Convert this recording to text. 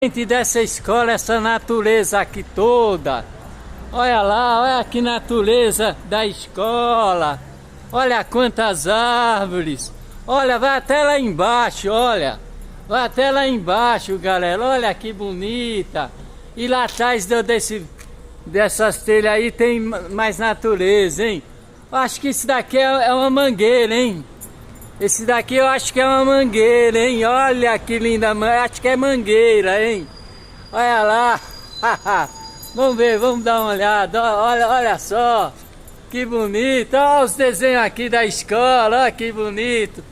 Gente dessa escola, essa natureza aqui toda. Olha lá, olha que natureza da escola. Olha quantas árvores. Olha, vai até lá embaixo, olha. Vai até lá embaixo, galera. Olha que bonita. E lá atrás dessas telhas aí tem mais natureza, hein? Acho que isso daqui é uma mangueira, hein? Esse daqui eu acho que é uma mangueira, hein? Olha que linda, acho que é mangueira, hein? Olha lá. Vamos ver, vamos dar uma olhada. Olha só. Que bonito. Olha os desenhos aqui da escola, olha que bonito.